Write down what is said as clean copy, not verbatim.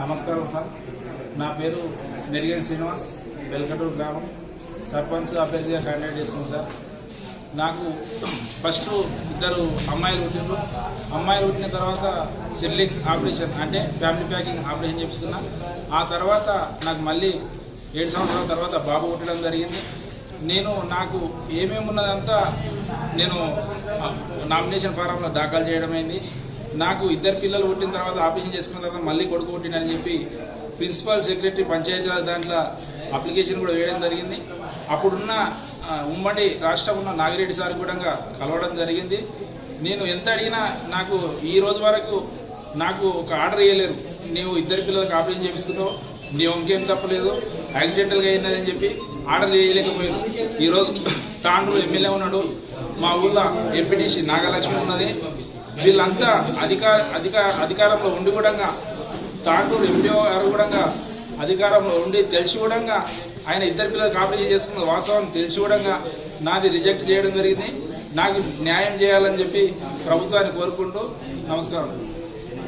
నమస్కారం సార్. నా పేరు నెరిగేని శ్రీనివాస్, వెల్కటూరు గ్రామం సర్పంచ్ అభ్యర్థిగా క్యాండిడేట్ చేస్తుంది సార్. నాకు ఫస్ట్ ఇద్దరు అమ్మాయిలు పుట్టిండ్రు. అమ్మాయిలు పుట్టిన తర్వాత సిర్లింగ్ ఆపరేషన్ అంటే ఫ్యామిలీ ప్యాకింగ్ ఆపరేషన్ చేయించుకున్నా. ఆ తర్వాత నాకు మళ్ళీ 7 సంవత్సరాల తర్వాత బాబు పుట్టడం జరిగింది. నాకు ఏమేమి ఉన్నదంతా నేను నామినేషన్ ఫారంలో దాఖలు చేయడమైంది. నాకు ఇద్దరు పిల్లలు పుట్టిన తర్వాత ఆపరేషన్ చేసుకున్న తర్వాత మళ్ళీ కొడుకు పుట్టిండని చెప్పి ప్రిన్సిపల్ సెక్రటరీ పంచాయతీరాజ్ దాంట్లో అప్లికేషన్ కూడా వేయడం జరిగింది. అప్పుడున్న ఉమ్మడి రాష్ట్రం ఉన్న నాగిరెడ్డి సార్ కూడా కలవడం జరిగింది. నేను ఎంత అడిగినా నాకు ఈ రోజు వరకు నాకు ఒక ఆర్డర్ ఇవ్వలేరు. నీవు ఇద్దరు పిల్లలకు ఆపరేషన్ చేపిస్తున్నావు, నీ ఇంకేం తప్పలేదు, యాక్సిడెంటల్గా అయిందని చెప్పి ఆర్డర్ చేయలేకపోయారు. ఈరోజు తాండ్రు ఎమ్మెల్యే ఉన్నాడు, మా ఊళ్ళో ఎంపీటీసీ నాగలక్ష్మి ఉన్నది. వీళ్ళంతా అధికారంలో ఉండి కూడా తాండూరు ఎంపీఓ గారు కూడా అధికారంలో ఉండి తెలిసి కూడా ఆయన ఇద్దరు పిల్లలకు ఆపరేషన్ చేసుకున్న వాస్తవం తెలిసి కూడా నాది రిజెక్ట్ చేయడం జరిగింది. నాకు న్యాయం చేయాలని చెప్పి ప్రభుత్వాన్ని కోరుకుంటూ నమస్కారం.